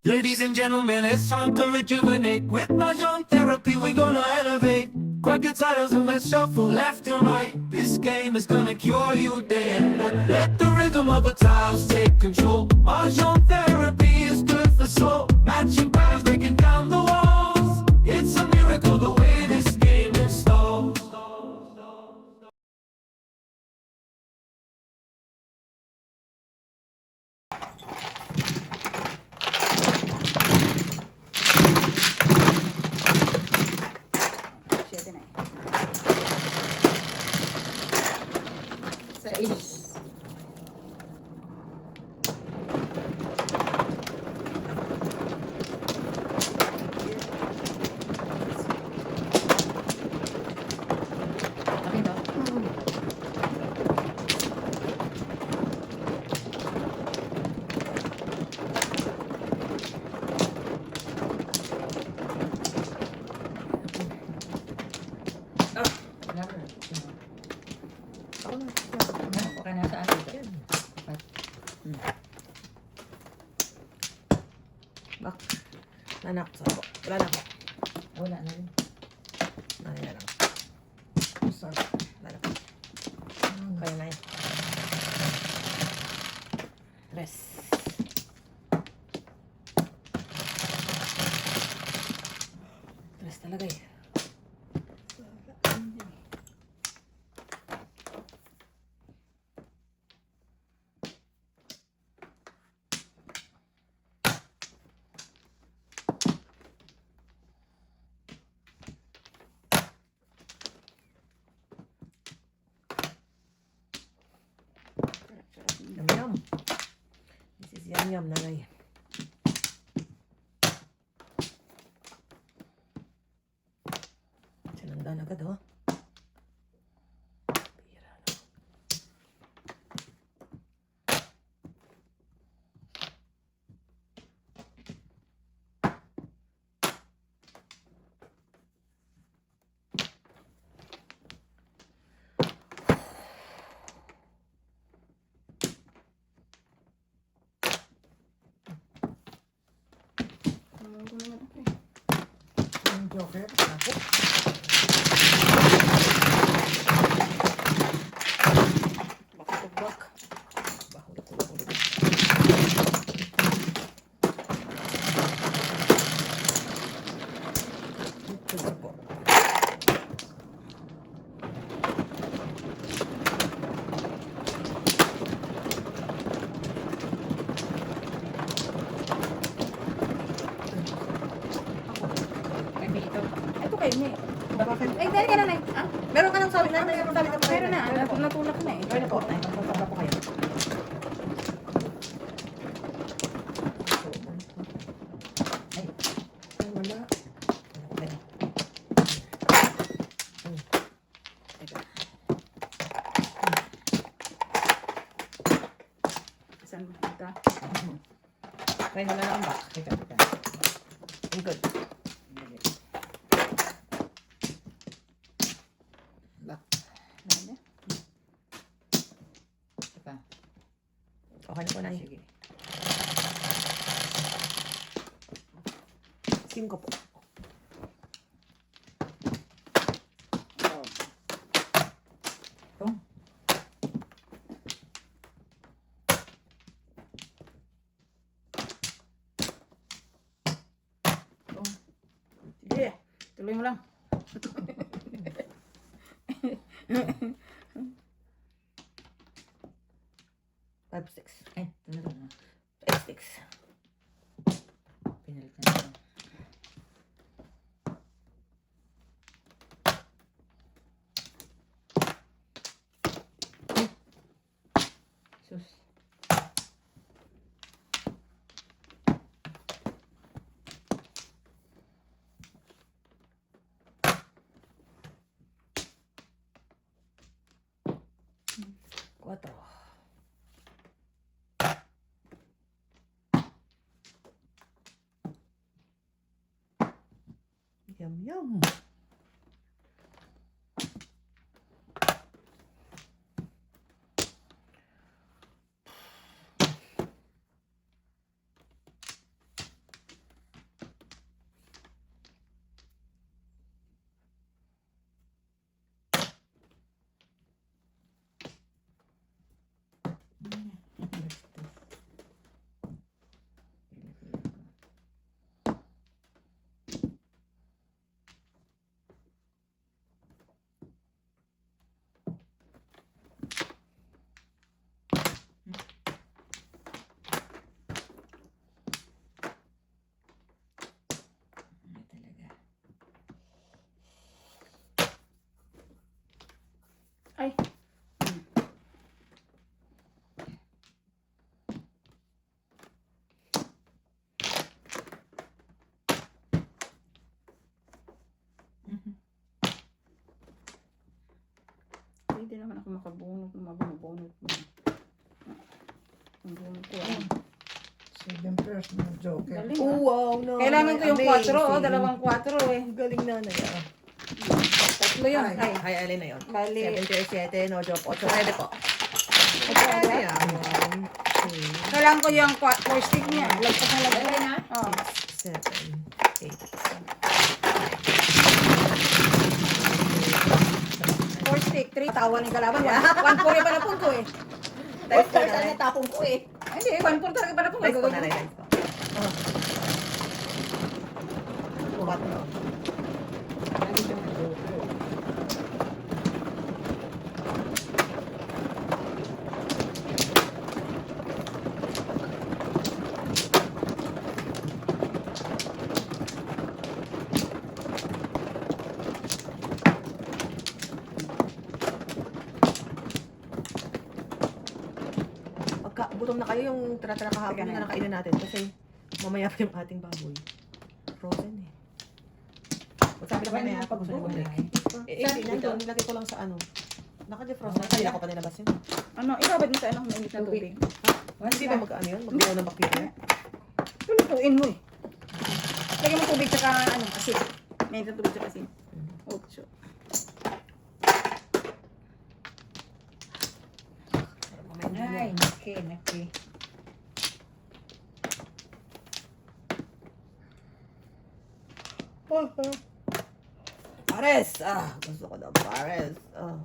Ladies and gentlemen, it's time to rejuvenate. With Mahjong therapy, we're gonna elevate. Grab your titles and let's shuffle left and right. This game is gonna cure you day and night. Let the rhythm of the tiles take control. Mahjong therapy is good for soul. Matching patterns, breaking down the walls. It's a miracle the way this game installs. Siete na eh. Sais. Okay to? Okay na sa atin. Bak. Nanak sa ako. Wala na ako. Wala na rin. Naya lang. So, wala na. Kaya na yun. Tres. Tres talaga eh. Yum yum. This is yum yum nanay. Sinundan agad oh. Pira na. Yung joker. Ako. Bak. Bahulog. Ito sa po. Ay, may ito. Ito kayo niya eh. Bakit? Ay, dali ka na na. Ah, Meron ka ng sabi na. Meron sabi ka pa. meron na. Natulak na eh. Meron na po. Ay, magpapala po kayo. Ay, Ay, wala. Ay, teka. Saan mo ito? Ay, wala na ang back. Teka. Ang good. Back. Ano niya? Teka. Okay na po na. Sige. 5 po. Ito. Ito. Sige. Tuloy mo lang. 5, 6. Ay, tunod na. 5, 6. Pinalit na ito. Sus. Cuatro. Yum yum. Ay. Pwede naman ako makabunot ng mga bunot mo. Ang bunot ko. 7 pairs ng joker. Galing Oh, ah. wow. No, Kailangan ko yung 4, oh. amazing. Dalawang 4 eh. Galing na na yan. Tatlo yun. Ay. Ay, alin na yun? Bali. 7, 7, no joke. 8, pwede po. Ito, Ay, 1, 2, kailangan ko yung 4 stick niya. Lagpas na lagpas. Alin na? Oh. 7, 8. 4 stick. 3. Tawa ng kalaban. 1-4 pa na punto eh. Times ko na rin. Tapong ko eh. Hindi, 1-4 talaga pa na punto. Times ko na rin. Times ko. Bukat na. Pagka gutom na kayo yung tira-tira kahapon na nakainin natin kasi mamaya pa yung ating baboy. Frozen eh. Sabi naman na yan pag gusto nyo bumalik. Hindi, nandun. Nilagay ko lang sa ano. Naka-defrost na. Kaya ko pa nilabas yun. Ano, ibabad mo sa anong mainit na tubig. Hindi ba mag-ano yun? Mag-ano ng bacteria? Lulutuin mo eh. Lagyan mo tubig tsaka ano, asin. Mainit na tubig tsaka asin. Ocho. Ay, naki. Pares! Ah, gusto ko ng pares. Ah.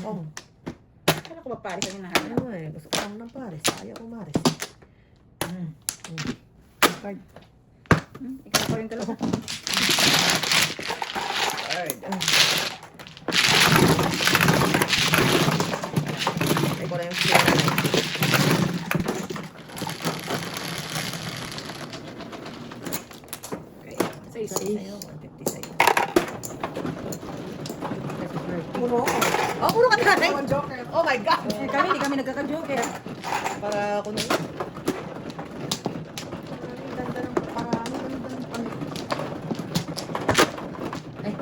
Oh, Kala ko ba pare sa hinahanap? ano eh. Gusto ko lang ng pares. Ayaw ko mares. Card. Ikaw pa rin talaga. Card. Ay ko na yung sila na. Okay. Sa isa. Sa'yo, 150 sa'yo. Puro ako. Oh, puro ka na. One joker. Oh my God! Eh, kami, hindi kami nagkaka-joker. Para ako na. Ganda ng parami. Ganda ng pang... Ay.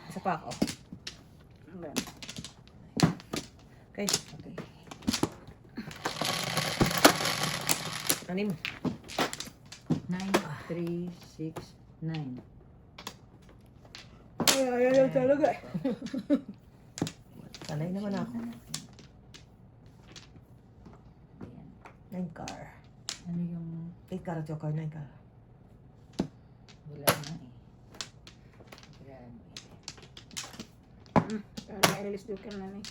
Isa pa ako. Okay. Okay. Anim. 9, 3, 6, 9. Ayaw talaga eh. Sanay naman ako. Ayan. 9 car. Ano yung 8 car at joker, 9 car. wala na eh. Grabe. Kaya i-release joker na eh.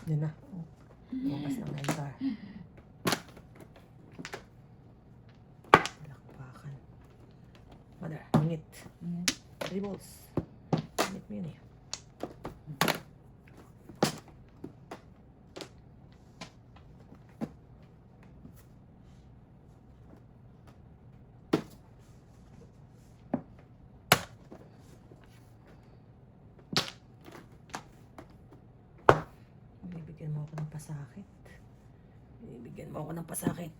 Yun na. Bukas ng 9 car. Lakpakan. Mother, minute. Ayan. 3 balls. Minute, minute. Bibigyan mo ako ng pasakit. Bibigyan mo ako ng pasakit.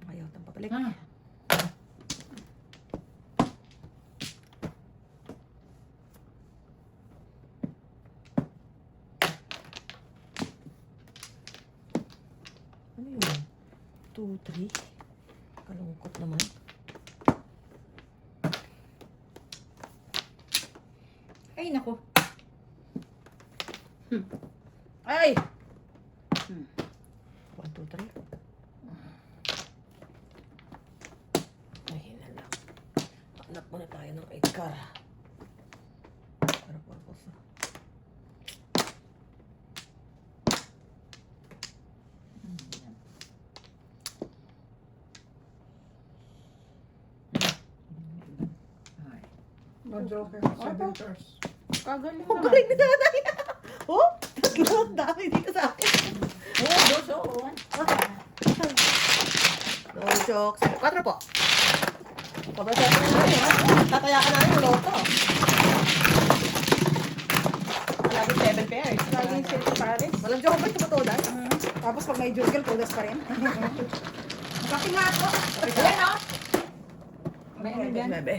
Ayaw tang papalik. Ah. Ano yun? 2, 3. Kalungkot naman. Ay, naku. Ay! 1, 2, 3. Ay, na lang. Hanap muna tayo ng 8 car. No joker, 7 pairs. Kagaling Ang naman. galing na nanay. Oh, tatlo. Ang dami dito sa akin. Oh, dos, oh. No jokes. 4 po. Pabasa ko na namin, ha? Tataya ka namin yung loto. Laging 7 pairs. Laging silky pares. Walang joker, totoo dahil. Tapos pag may juggle, pudas pa rin. Bakit nga ako? Ayan, oh. May ano dyan? Bebe.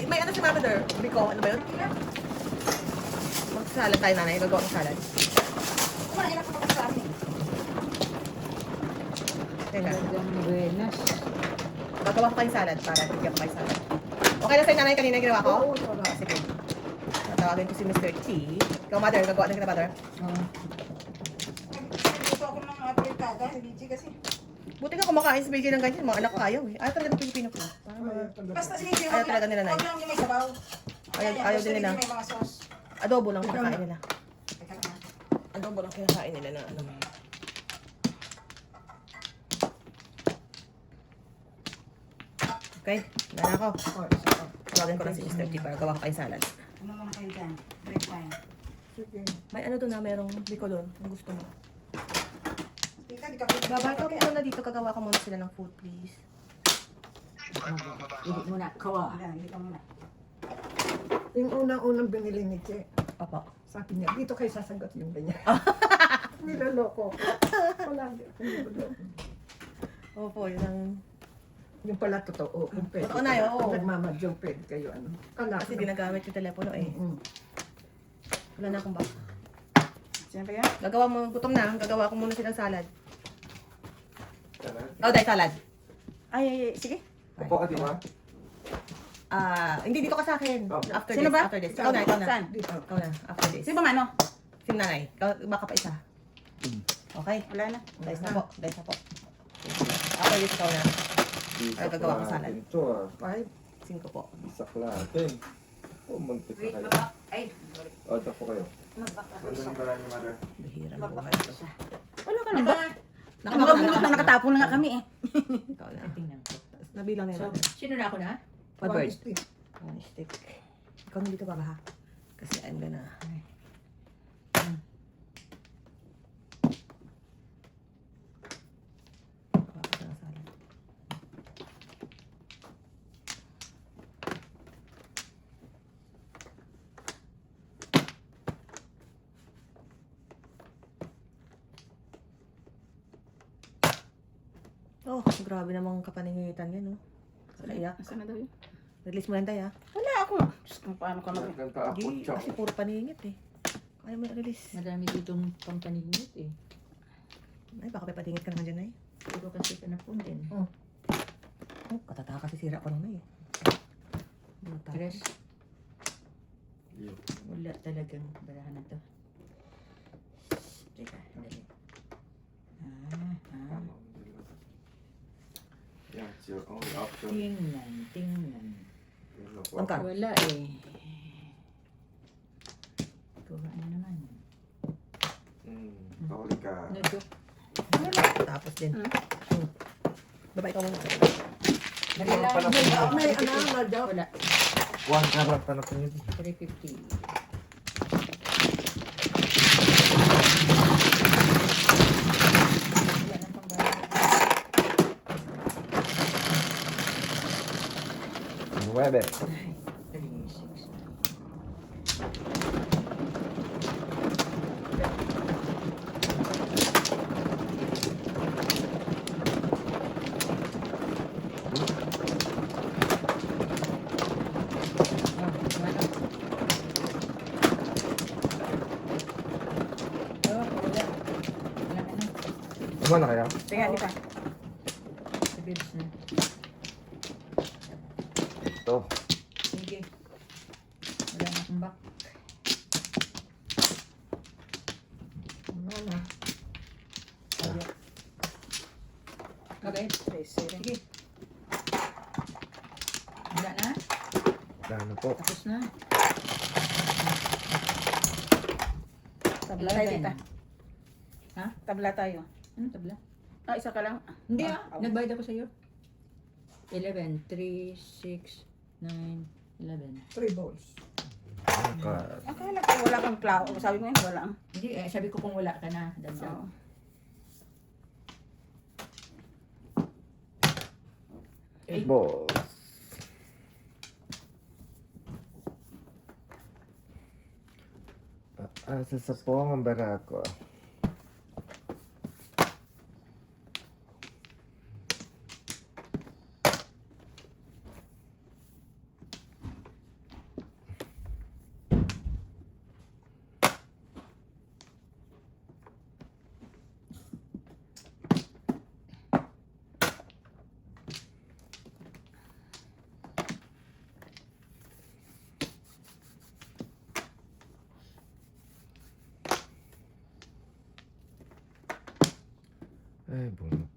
May ano si Mama there? Biko, ano ba yun? Magsalad tayo, nanay. Gagawa ng salad. Kumain ako pa sa amin. Teka. Talagang buenas. Gagawa ko kayong salad para bigyan ko kayo salad. Okay na sa'yo, nanay, kanina yung ginawa ko? Oo, wala. Sige. Tatawagin ko si Mr. T. Ikaw, mother. Gagawa din ka na, mother. Oh. Nagluto ako ng apritada, hindi kasi. Buti ka kumakain sa BJ ng ganyan. Mga anak ko ayaw eh. Ayaw talaga ng Pilipino ko. Basta hindi Ayaw talaga nila, Nay. Huwag lang yung may sabaw. Ayaw din nila. May mga sauce. Adobo lang kinakain nila. Adobo lang kinakain nila na ano. Okay, nana ako. Tawagin ko lang si Mr. T para gawa ko kayong salad. Ano muna kayo dyan? Break time. Sige. May ano doon na, merong biko doon. Kung gusto mo. Tita, di ka Babay ko muna dito. Kagawa ko muna sila ng food, please. Hindi mo na. Kawa. Hindi ka muna. Yung unang-unang binili ni Che, Opo. sabi niya, dito kayo sasagot yung ganyan. Niloloko. Palagi ako niloloko. Opo, yun ang... Yung pala totoo. Kung pwede. Totoo na yun, oo. Nagmamadyong pwede kayo. Ano. Kala Kasi ko. ginagamit yung telepono eh. Wala na akong baka. Siyempre yan. Gagawa mo, gutom na. Gagawa ko muna silang salad. Oh, dahil salad. Ay, sige. Upo ka, di ba? Hindi dito ka sa akin. Okay. After Sino this, ba? after this. Ikaw na, ikaw na. Saan? Dito. Ikaw na, after this. Sino ba ano? Si nanay. Baka pa isa. Okay. Wala na. Dice na po. Dice na po. After this, ikaw na. Ay, gagawa ko salad. Ito ah. 5. 5 po. Saklatin. Oh, muntik na kayo. Ay, O, ito po kayo. Ano yung pala niyo, mother? Bihira mo buhay ito. wala ka na ba? Nakabulot na nakatapon na nga kami eh. Ikaw na. Tingnan ko. Nabilang na So, yun. sino na ako na? One bird. stick. One stick. Ikaw na dito ba ha? Kasi I'm gonna... Gawa ko ng salad. Oh, grabe namang kapaningitan yan, no? Kaya, Saan na daw yun? release mo lang tayo, ha? Wala ako. Diyos kung paano ka mag... Ganta ako, Hindi, chow. kasi puro paningit, eh. Kaya mo release. Madami ditong pampaningit eh. Ay, baka may patingit ka naman dyan, ay. Puro kasi panapon din. Oh, katataka kasi sira ko nung, eh. Buta. Tres. Yun. Wala talagang barahan na to. Teka, dali. Tama. Yeah, it's your only option. Tingnan. Yun na po. One card. Wala eh. Kuha na naman. Huli ka. Nadok. Tapos din. Hmm. Babay ka muna. May ano, madyo. Wala. One karat na po yun. 350. Wala na pang barahan. 9. 36. Tama na kaya? Tingnan, di ba? Ito. Sige. Wala na akong back. Ano na. Okay. Sige. Wala na? Dano po. Tapos na. Tabla tayo, 11. tita. Ha? Tabla tayo. Ano tabla? Ah, isa ka lang. Hindi Ah, Nagbayad ako sa'yo. 11, 3, 6, 9, 11. 3 balls. Naka, Akala ko wala kang cloud. Sabi mo yun, wala. Hindi eh, sabi ko kung wala ka na, dagdag. Oo. balls. Asa sa pong ang barako. Ay, bunot.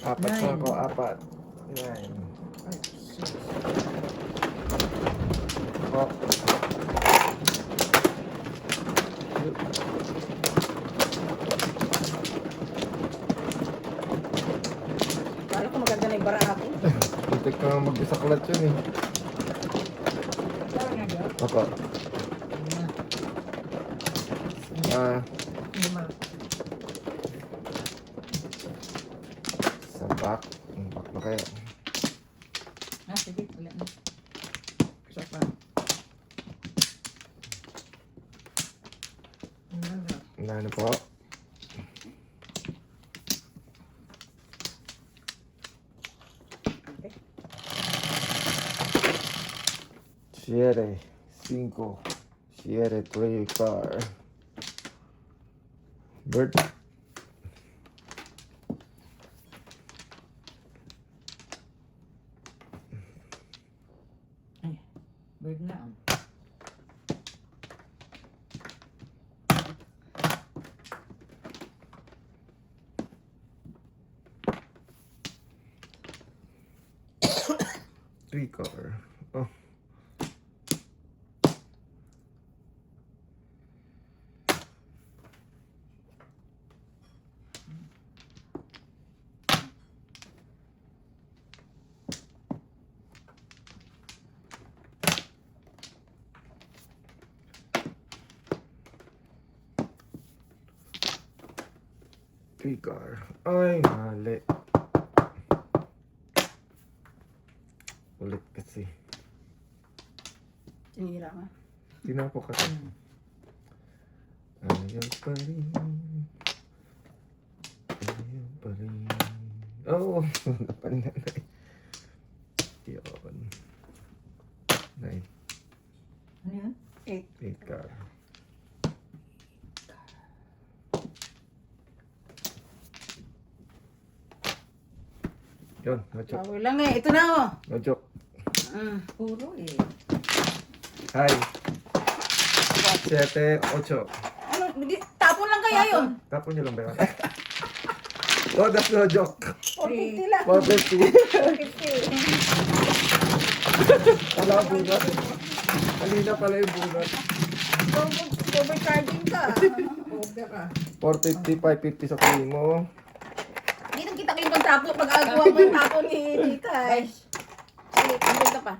Apat sa ako, apat. Nine. Ay, 6. Oh. Akala ko maganda na yung barako. Muntik ka nga mag-isaklat yun eh. Parang nga ba? Ako. Ah, 5. sa back. Ang back na kaya. Ah, sige, wala na. Isa pa. 9. Ano po? Siete, 5, 7, 3, car. Bird. Bird na. Three car. Oh. Three car. Ay, mali. Ulit kasi. Sinira ka. Tinapo kasi. Ayaw pa rin. Ayaw pa rin. Oo. Napananay. Yun. Nine. Ano yun? 8. Eight car. Yun. No joke. Power lang eh. Ito na oh. No joke. Puro eh. Hi. 7, 8. Ano, tapon lang kaya yun. Tapon nyo lang ba yun? Oh, that's no joke. 450 lang. 450. Wala ang bunot. Kanina pala yung bunot. Overcharging ka. Over ka. 450, 550 sa primo. Hindi nang kita kayo pag tapon. Pag-agawa mo yung tapon ni Tita eh. Sige, andun ka pa.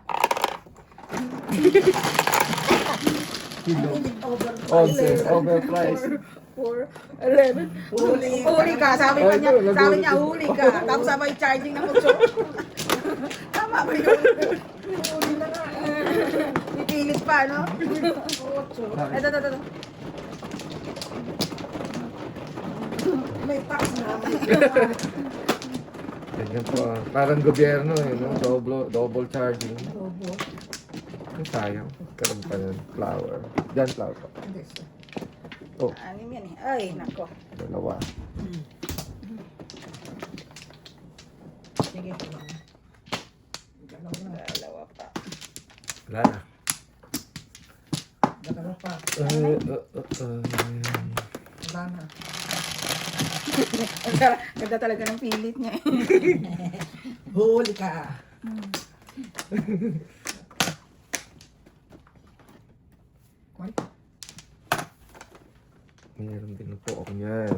Kilo. Over. 11, overpriced. 4, 11. Huli ka. Sabi Ay, niya, ito, sabi niya, nagulat. huli ka. Tapos sabay charging ng 8. Tama ba yun? Huli na nga. Pipilit pa, no? Ito. May tax na. Ganyan po. Parang gobyerno eh, no? Double charging. Obo. Ang sayang. Karoon pa ng flower. Diyan flower pa. Hindi, sir. Oh, Ano yan eh? Ay, nako. dalawa. Sige. Dalawa na. Dalawa pa. Wala na. Dalawa pa. Wala na. Ganda talaga ng pilit niya eh. Huli ka. Kwan? Mayroon din po ako yan.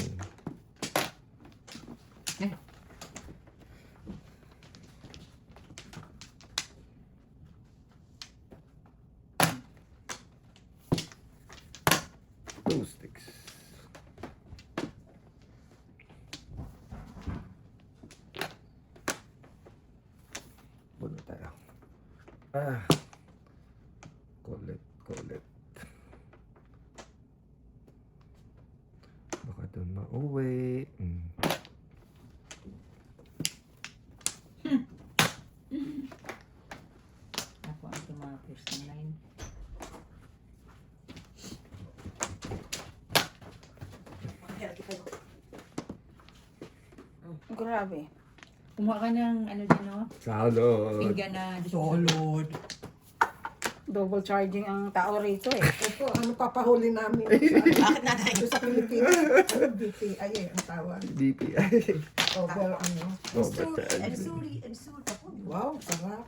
Two sticks. Buno tayo. Kulit. Baka doon mauwi. Ako ang tumapos ng line. Grabe. Kumuha ka ng ano din, no? Salad. Pinggan na Solid. Double charging ang tao rito eh. Ito, ano papahuli namin? Bakit natin? Ito sa Pilipinas. DTI eh, ang tawag. DPI. Over ano. I'm sorry. Wow, sarap.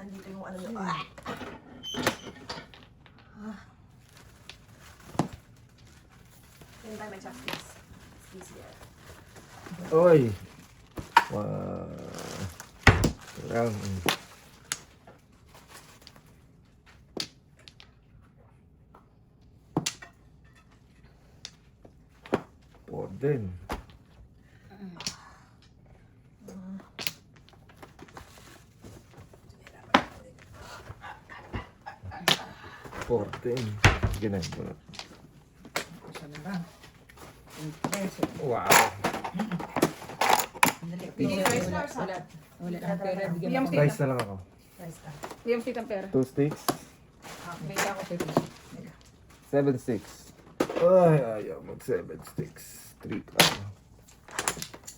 Andito yung ano. Yung tayo may chopsticks. It's easier. Oy. Wow. Lang. Po din. Po din. Ganun mo. Isa na lang. Peso. Wow. Sandali. Pili rice flour, sa? Wala ang pera. Bigyan Yung mo. stick. Rice na lang ako. Rice ka. Yung stick ang pera. 2 sticks. Bigyan ako 7 30. sticks. Ay, ayaw mag 7 sticks. 3 pa.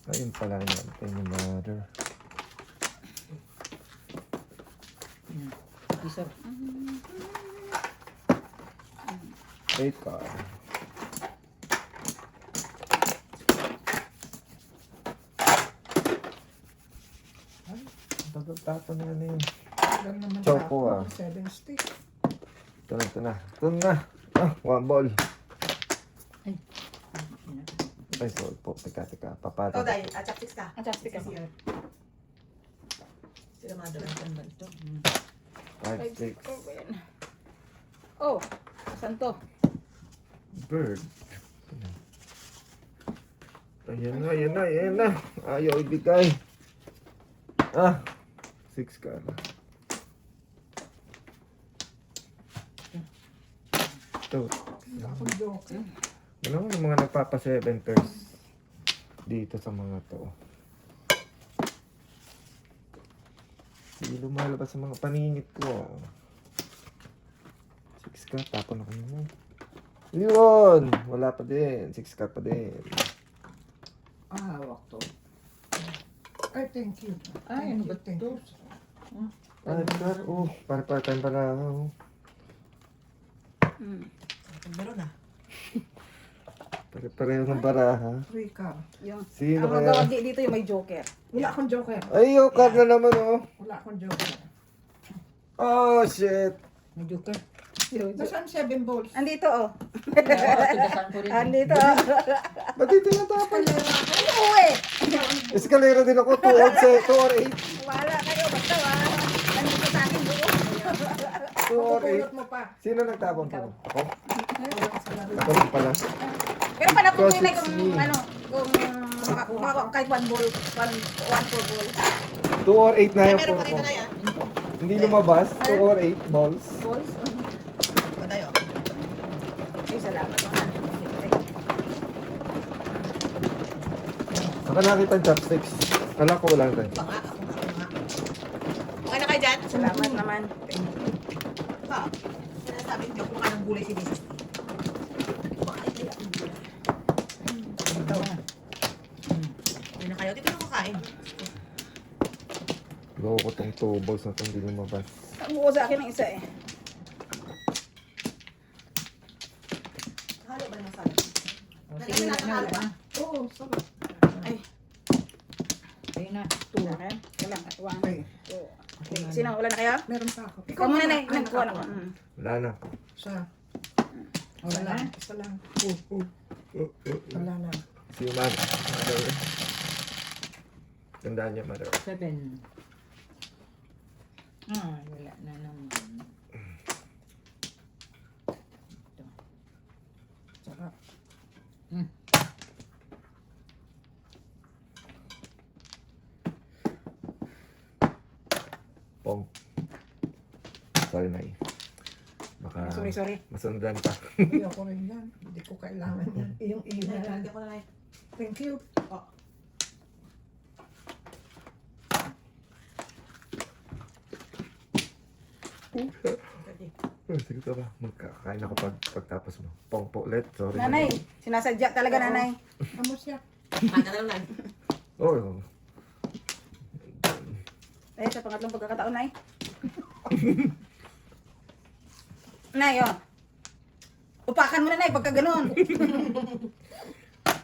Ayun pala natin yung mother. Piso. 8 pa. Tato na yun. Lang naman Choco, tapos, ah. 7 stick. Ito na. Ito na. One ball. Ay, sorry po. Teka. Papata. Oh, dahil. Chopsticks ka. Ang chopstick ako. Easier. Sila mother. Saan ba ito? 5 sticks. Oh, saan to? Bird. Ayan na. Ayaw ibigay. 6 ka na. Ito. Wala akong joke. Ano yung mga nagpapa-7ers dito sa mga to. Hindi lumalabas sa mga paningit ko. 6 ka, tapon ako mo. Yun! Wala pa din. 6 ka pa din. Hawak to. Ay, thank you. Ay, ano ba Thank you. Ay, God. Oh, para-time pala. Oh. Meron na. Pare-pareho ng baraha. Free ka. Yung, Sino ang kaya? magawa dito yung may joker. Wala akong joker. Ay, yung card na naman, oh. Wala akong joker. Oh, shit. May joker. Nasaan 7 balls? Andito oh. Tugasan ko rin. Andito oh. Ba't dito natapon? Uwi! Eskalera din ako. 2 or 8. Wala kayo, basta wala. Nandito sa akin buo. 2 or 8. Pupulot mo pa. Sino nagtapon pa? Ako? Wala ka sa laro. Ako pala. Pero pala kung Because may it's kung me. ano, kung kahit one ball, one for ball. 2 or 8 na Ay, yung meron puro pa ko. rin na yan. Hindi lumabas. 2 or 8 balls. Balls? Patayo. Ay, salamat naman. Saka nakita yung chopsticks. Kala ko wala tayo. Ako nga. Okay na kayo dyan? Salamat naman. Pa. Sinasabi niyo kung anong gulay si Mrs. Hindi na kayo. Dito na kakain. Loko ko tong 2 balls na itong hindi lumabas. Ang buo sa akin ng isa eh. Halo ba ng salad? Sige na. Nalagyan natin halo ba? Oo, sarap. Ay, Ay, na. Okay. Kailan? 1, Okay. 2. Okay. Sino? Wala na kayo? Meron pa ako. Ikaw muna na. Ay, Nagkuha na ako. ko. Wala na. Isa. Wala na. Isa lang. Wala na. Si Mother. Mother. Tandaan niya, Mother. 7. Ah, wala na naman. Ito. Sarap. Pong. Sorry, Nay. Baka Sorry. masundan pa. Hindi ako rin yan. Hindi ko kailangan yan. Iyong iyo na yan. Hindi ko na lang. Thank you. Sige ka ba? Magkakain ako pagtapos mo. Pong po ulit. Sorry. Nanay. Sinasadya talaga, nanay. Amos yan. Kanta na lang. Oh. Eh, sa pangatlong pagkakataon, nay. Nay, oh. Upakan mo na, nay, pagka ganun.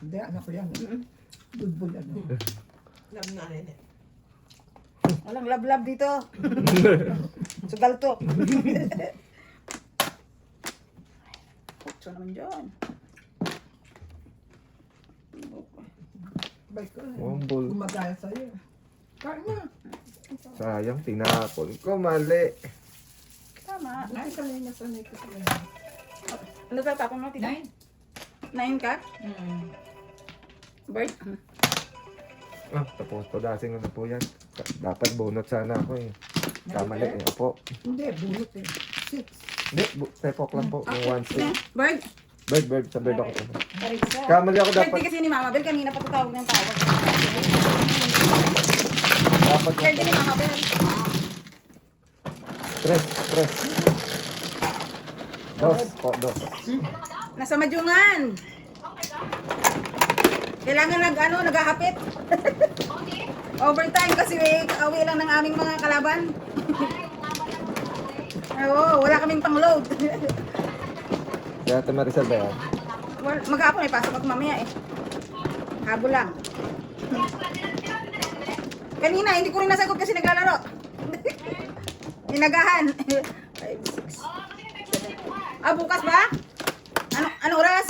Hindi, anak ko yan. Budbul ano. Labi nga rin eh. Walang lab-lab dito. Sugal to. Kutso naman dyan. Bay ko. Wambol. Gumagaya sa'yo. Kain na. Sayang, tinapon ko. Mali. Tama. Buti sanay na sanay ko sa'yo. Ano ka tapon mo, tita? 9. 9 ka? Bird? Tapos padasing na po yan. Dapat bonus sana ako eh. Kamali eh. Opo. Hindi, bunot eh. 6. Hindi, tepok lang po. Yung 1-6. Bird? Bird. Sa bird ako. Parisa. Kamali ako dapat. Birthday kasi ni Mama Bel. Kanina pa tutawag ng tawag. Dapat Birthday ni Mama Bel. Tres. Dos. Nasa Madyungan. Kailangan naghahapit. Overtime kasi kauwi lang ng aming mga kalaban. Oo, wala kaming pang-load. Kaya ito Maricel ba yan? Well, maghapon may pasok ako mamaya eh. Habol lang. Kanina, hindi ko rin nasagot kasi naglalaro. Inagahan. 5, 6. Bukas ba? Ano oras?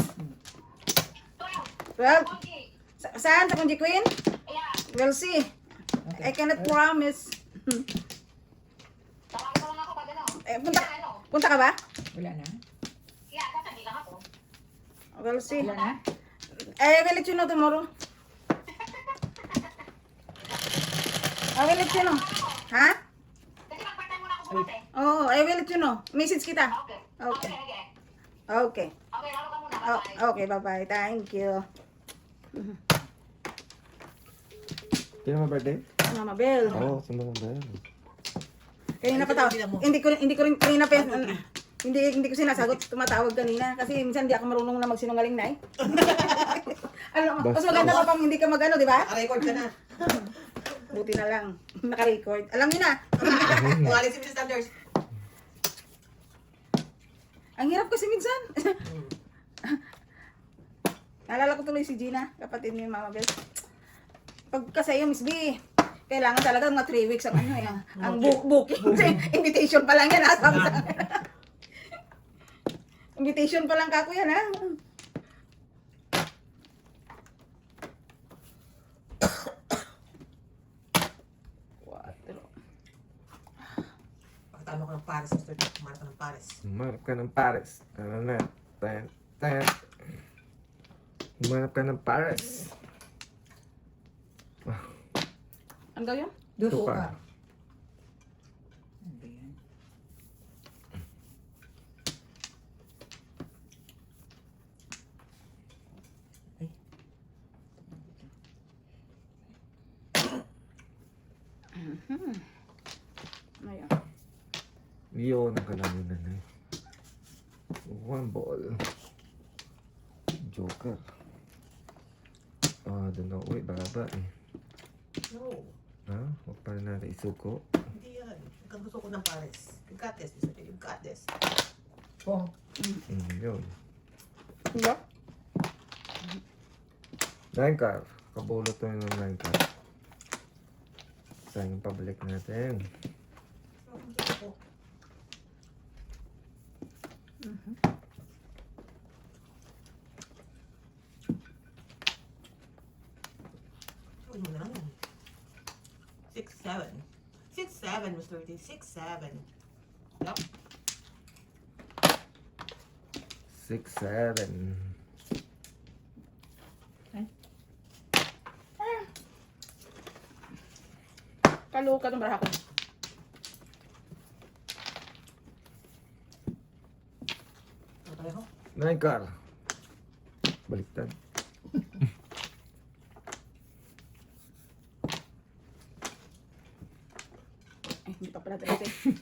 12. Saan? Sa Kunji Queen? We'll see. I cannot promise. Punta ka ba? Wala na. We'll see. Wala na. I will let you know tomorrow. I will let you know. Ha? Oh, I will let you know. Message kita. Okay. Okay. Okay, bye-bye. Thank you. Sino mo birthday? Mama Bel. Oo, sino mo ba? Kanina pa tawag. Hindi ko rin kanina pa hindi ko sinasagot. Tumatawag kanina kasi minsan hindi ako marunong na magsinungaling na eh. Mas maganda pa pang hindi ka magano, di ba? Naka-record ka na. Buti na lang. Naka-record. Alam niyo na. Tungaling si Mr. Sanders. Ang hirap kasi minsan. Naalala ko tuloy si Gina, kapatid ni Mama Bel. Pagka sa'yo, Miss B, kailangan talaga mga 3 weeks ang ano yan. Ang booking. Invitation pa lang yan, ha? Invitation pa lang kako yan, ha? Pagkatama ko ng Paris, Mr. Dick. Kumarap ka ng Paris. Humarap ka ng Paris. Ano na? Ten. Humarap ka ng Paris. Ano daw yun? Duto Tuka. ka. Ano ba yan? Ano yun? Yun ang kalamin na na. One ball. Joker. Doon na uwi. Baba eh. No. Ha? Huwag pa rin natin isuko. Hindi yan. Ikaw gusto ko ng Paris. You got this, Mr. Dick. You got this. Oh, Yun. Ano? 9 car. Kabulot to yung 9 car. Sayang yung pabalik natin. Uy, mo na yan. 6-7. 6-7, Mr. T. 6-7. Yup. 6-7. Kaluka ng barako. Ano tayo ho? 9 car. Baliktad. Ay, hindi pa pala 13.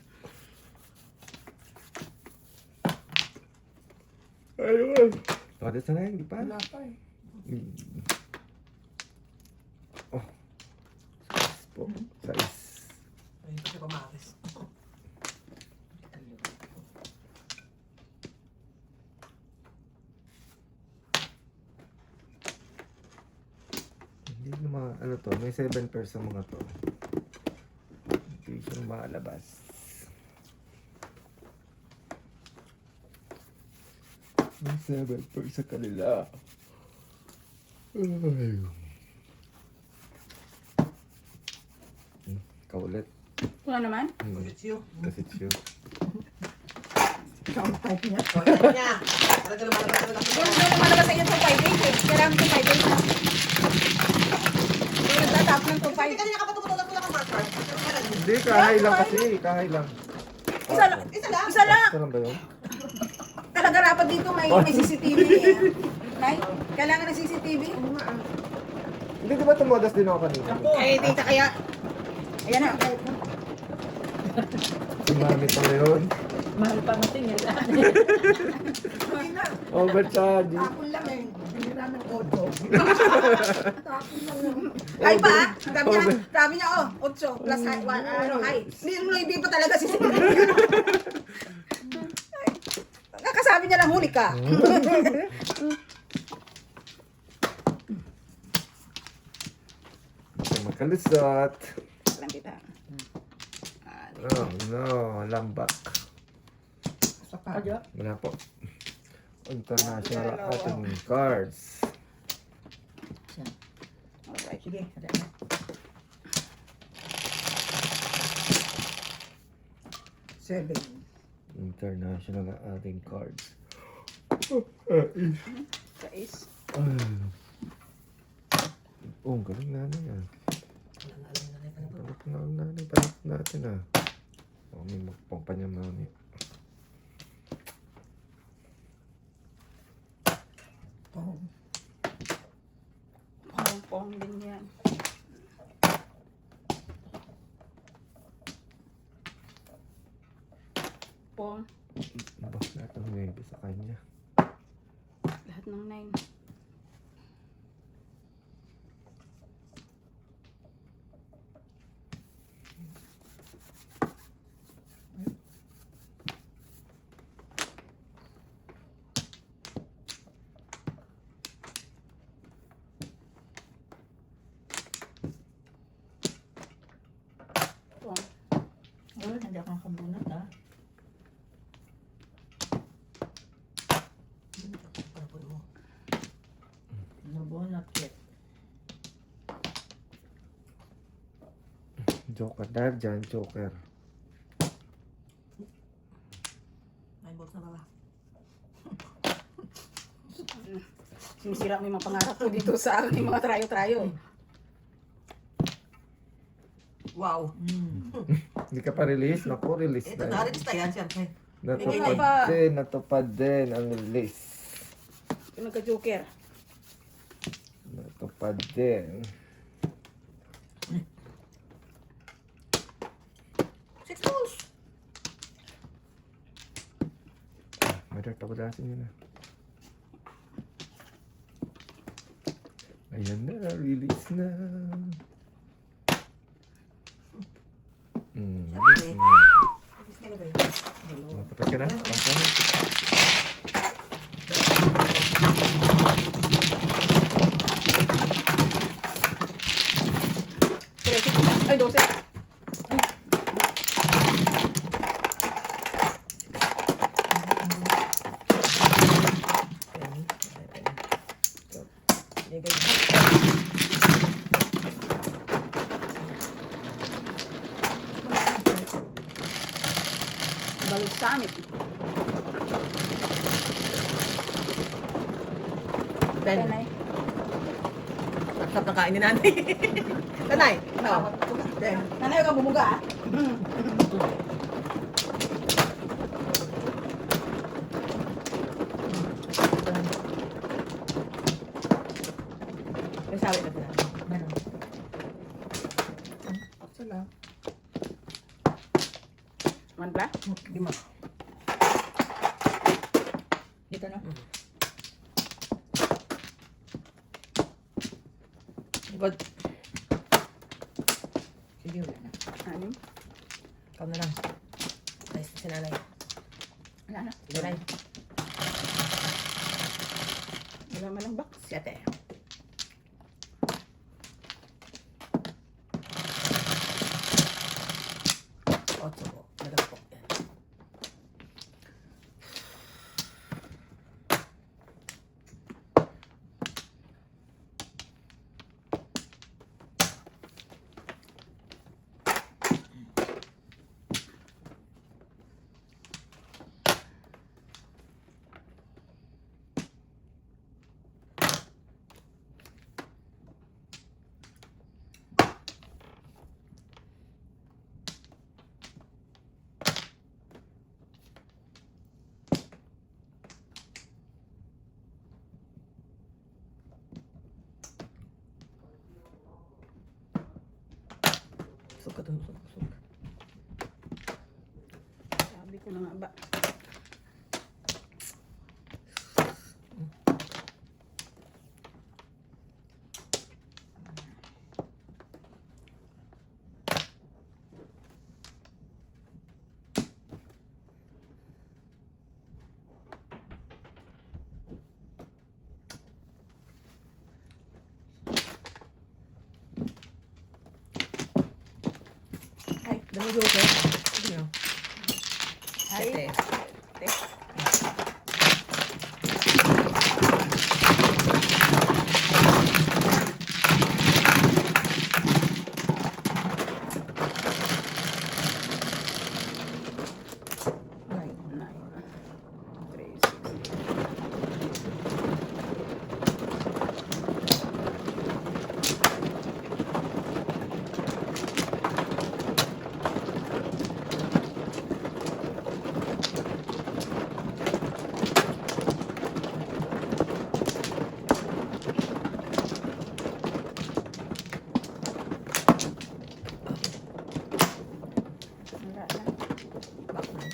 Ayun. Pada sana hindi pa. Wala pa eh. Oh. 6 po. 6. Ayun pa siya pamaris. Hindi na mga, ano to, may 7 pairs sa mga to. Hindi siya makalabas. May 7 pairs sa kanila. Ay. Kaulit. Wala naman? Because it's you. Kasi it's you. Ikaw ang type niya. So, ayan niya. Talaga lumalabas talaga Yung siya. lumalabas sa iyo itong 5 days eh. Kailangan itong 5 days na. Yung nagtatap ng itong Hindi 5. kanina kapatulog ko lang ang marker. Hindi, kahay lang kasi. Kahay lang. Isa lang. Isa lang. Isa lang. Isa lang ba yun? Talaga dapat dito may CCTV eh. Nay, kailangan ng CCTV. Hindi, di ba tumodas din ako kanina? Eh, dita kaya. Ayan na. Si mami pala yun. Mahal pa mating yan. Overcharge. Tapon lang eh. Hindi namin auto. Tapon lang yun. Ay pa, sabi niya, oh, 8 plus high, ano, high. Hindi pa talaga CCTV. Nakasabi niya lang huli ka. Makalusot. Lang kita. Oh no, lambak. Sapat. Wala po. International ating cards. Alright. Sige, ada na. Seven. International ating cards. Guys. Oh, galing na yan. Wala na alam na nanay pa na po. Balik natin ah. Oh, may magpampa niya mami. Oh. Pong din yan. Pong. Boss na ito maybe sa kanya. Lahat ng 9. Pong. Oh, hindi ako nakabunot ah. Panapon mo. Nabunot yet. Joker. Dahil dyan, Joker. 9 balls na baba. Sinisira mo yung mga pangarap ko dito sa aking mga trayo-trayo. Wow. Hindi ka pa release? Naku, release Ito na. na, release na yan, siyempre. Natupad din ang release. Yung nagka-joker. Natupad din. 6 balls. May tapudasin yun ah. Ayan na, release na. Release na. Release na ba yun? Tapos ka na? Pangkahan. Ay, 12. Bigay ko. Balik sa amin. Ben, Tanay. sarap ng kain ni nanay. Nanay, ito. Ben. Nanay, huwag kang bumuga ah. May sabi na sila. Meron. Sila. Man ba? Lima. Dito na. Good. Sige, wala na. Anim. Ikaw na lang. Nice, si nanay. Wala na. Si nanay. Wala man lang box. Si ate. Otso po. Dalag po. Yan. Usog ka dun, usog, usog. Sabi ko na nga ba. Ay, dami ko ito. Sige nyo. Ay. Ate. Ate. Nine. 9. 3, 6. Wala na. Back na.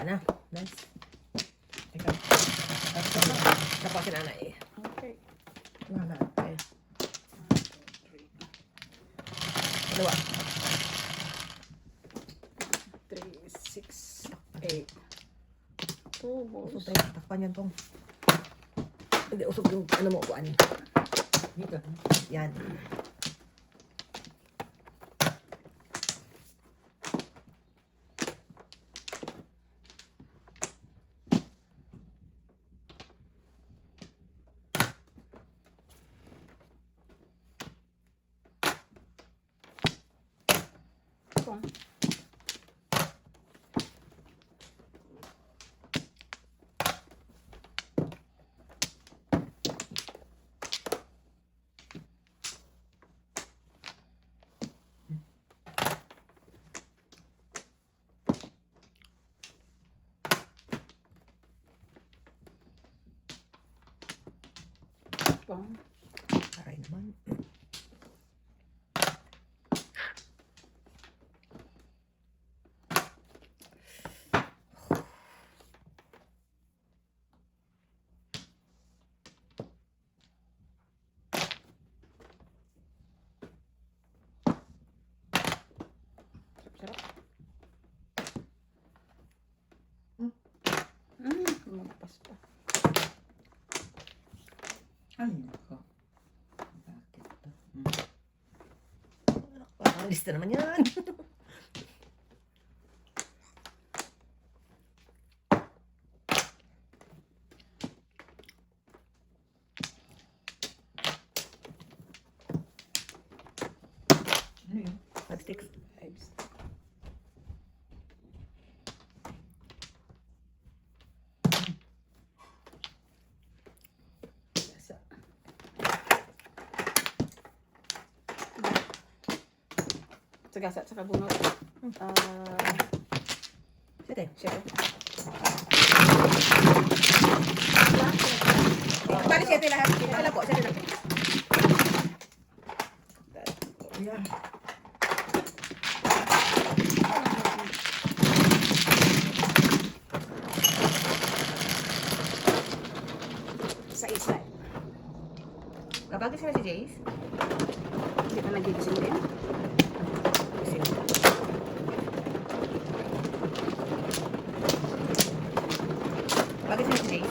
Ano? Nice. Ikaw. Tapos si nanay. Okay. Wala. Okay. Dalawa. 3, 6, 8. Tubos. Usog tayo. Takpan yan pong. Hindi, usog yung ano mo, kuan. Dito. Yan. Kung. Kung. Aray naman. Sarap. Lumagpas pa. Ay, nako. Bakit to? Parang lista naman yan. Sa gasa, sa kabunot. Sete. Siyete. Bali, siyete lahat. Wala po, sete lang. Ayan. Sa isa. Kapag sila si Jace, Hindi pa nagigising din. kapag sila si Jace,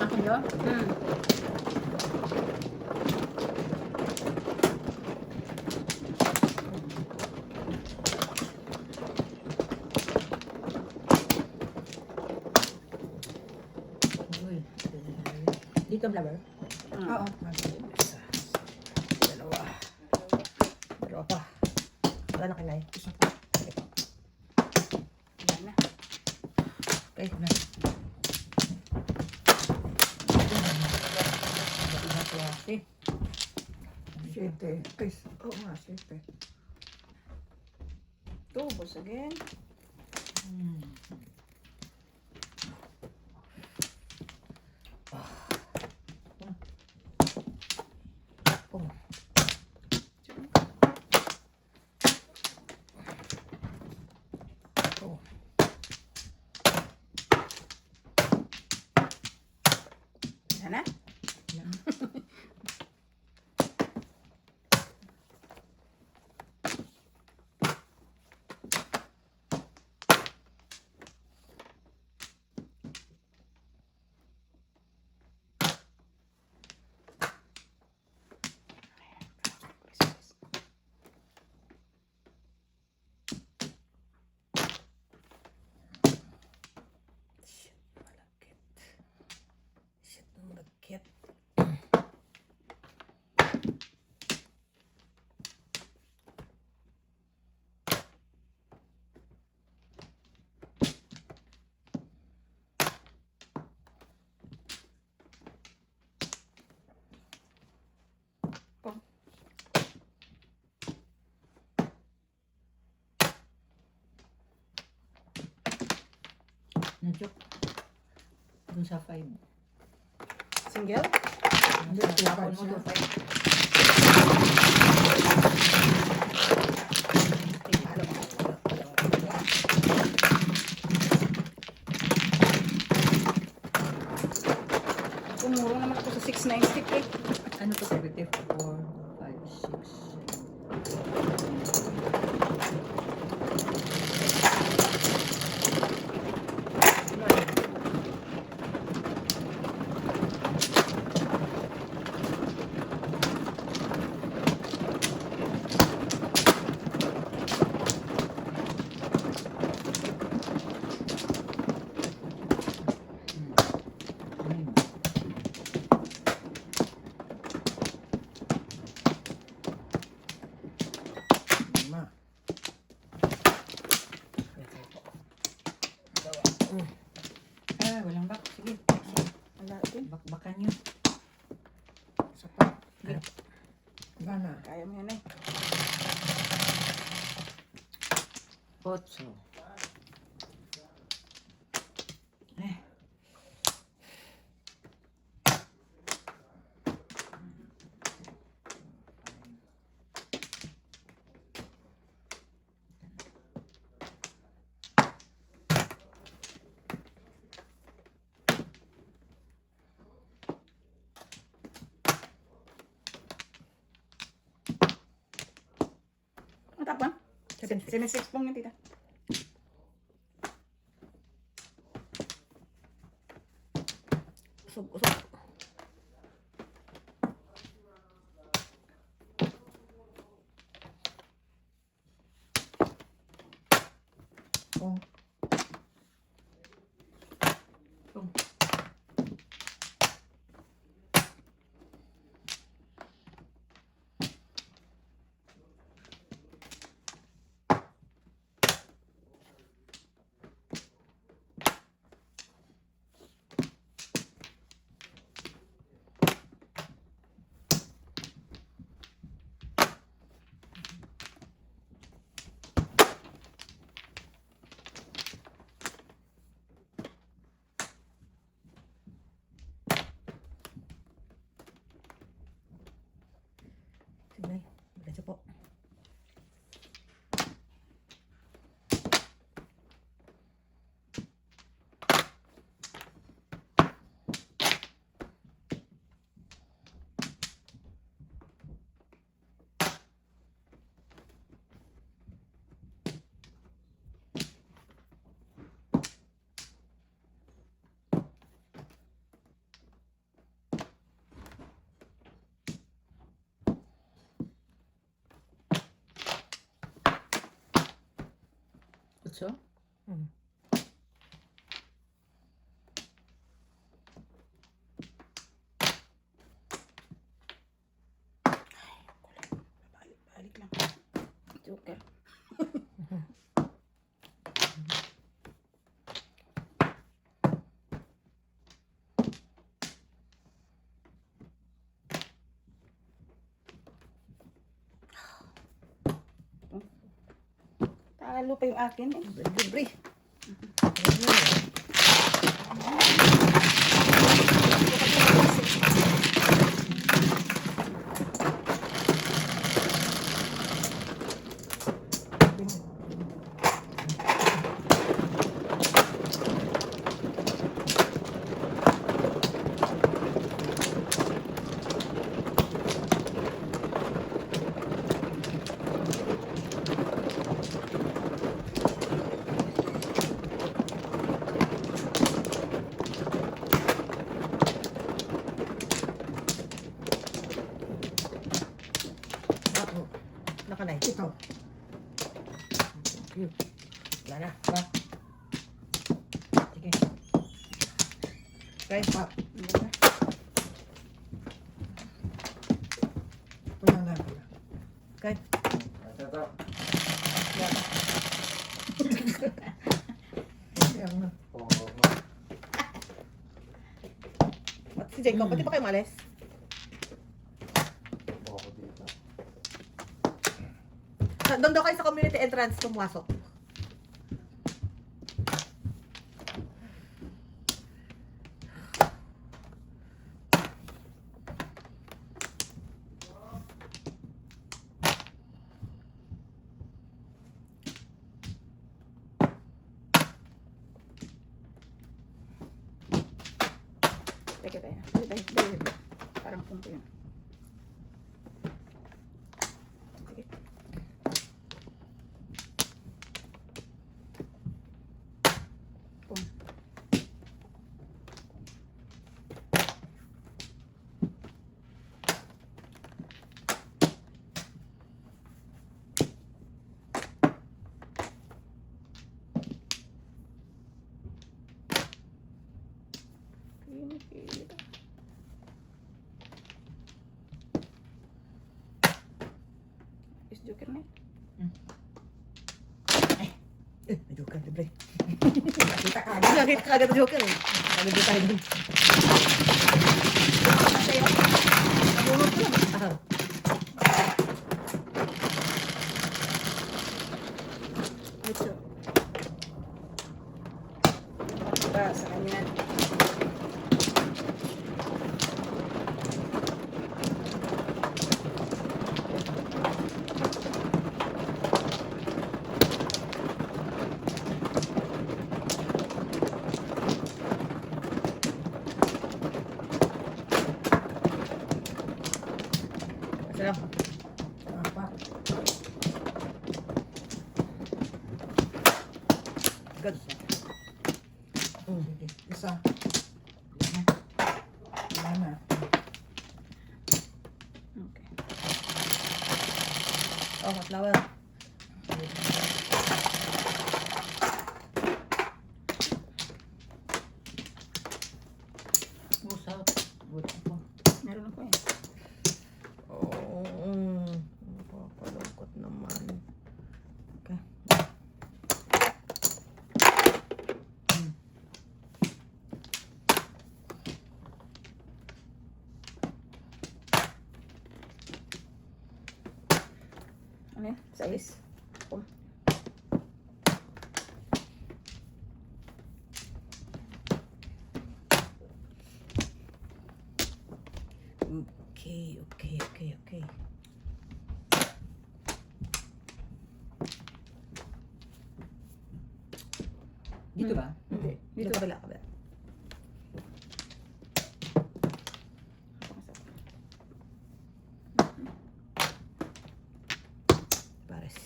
Ako yun? Uy, dito flower. Oo. isa, dalawa, dalawa pa. Wala na kinay. Isa pa. Wala na. Okay, na. Siyete. Ay, oo nga, siyete. Tubos again. Oh. Oh. Wala na. Shit, malakit. Shit, malakit. Nadyok. Dun sa 5. Single? Hindi, Tapon mo siya. to 5. Umuro naman ako sa 690 eh. Ano to? 4, 5, 6, 7. Lima. Ah, walang bak. Sige. Wala din. Bakbakan nyo. Isa pa. Wala na. Kaya mo yan eh. 8. Eh. Ang tapon? 7, 76 pong yun, tita. usog, usog. Oh. Oh. Also? Hmm. Balik lang. Joker. Talo pa yung akin eh. Libre. Ako. Nakanay. Ito. Wala na. Ba? Sige. Okay. Pa. Wala na. Okay. Ito. Ayan na. At si Jacob, pati pa kayo malis? Doon daw kayo sa community entrance pumasok. Teka tayo. Dali. Parang punto yun. Sige. Pum. Pinipilit ako. Is Joker na eh. May joker, libre. Kita ka agad. Nakita ka agad ng joker eh. Libre tayo dun. Sa'yo. Nabunod ko lang. Ah. Ito. Para sa kanya. Sarap. Pa. Good. Sige. Isa. Wala na. Okay. Oh, flower. Usap. Good ako. Meron ako eh. Oo. Napakalungkot naman. Okay. Ano yun? Sais. Pum. Okay. Dito ba? Hindi. Dito kabila. Pares.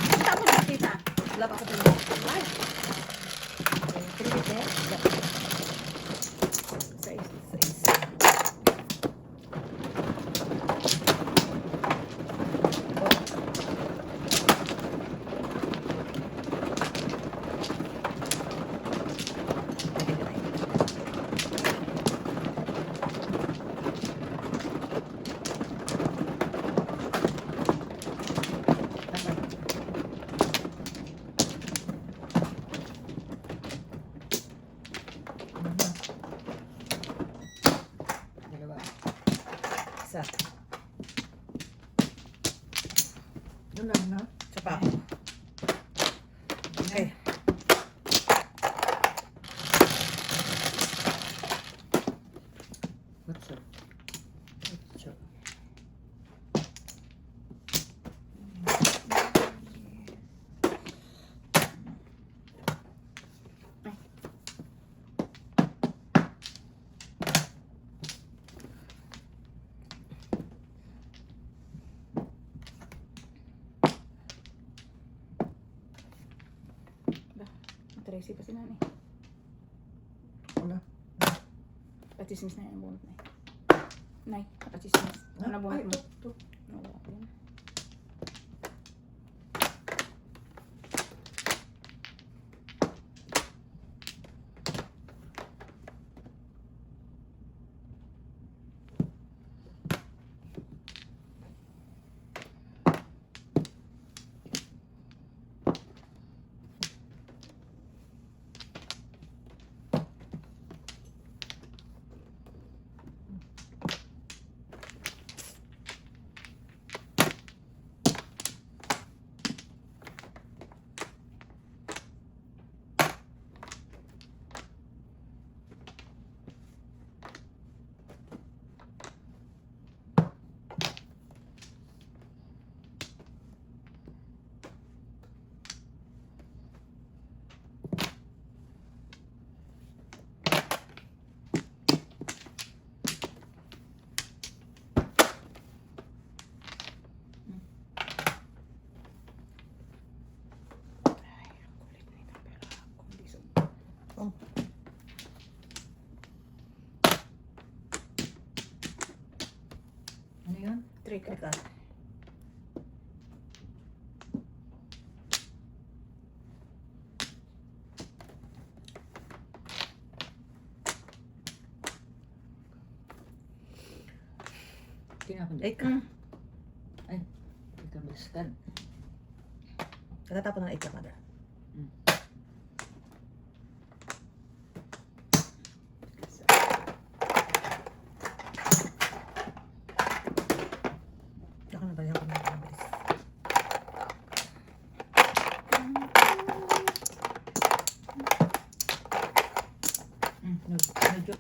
Kita mo nakita. Wala pa ako pinili. Ay! Pinili. Isa. Wala na. Isa pa ako. Okay. What's up? What's up? Tracy pa si nanay. Wala. Patismis na yung bunot na eh. Nay, patismis. Ano bunot Ay, mo? ito. Wala ko yan. Ano yun? Trick. Teka. Tinapon Ay, dyan. Ay, ikaw baliskad. Natatapon ng 8 ka, mother. Ako na balihan ko na ang bilis. Medyo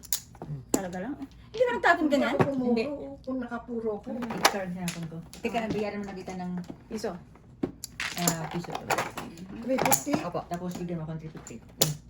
Talaga lang. Hindi na nagtapon ganyan. Ako pumuro, Hindi. kung nakapuro ko. 8 card tinapon ko. Teka, bigyan mo na kita ng Iso. piso. 350. Opo, tapos bigyan mo akong 350.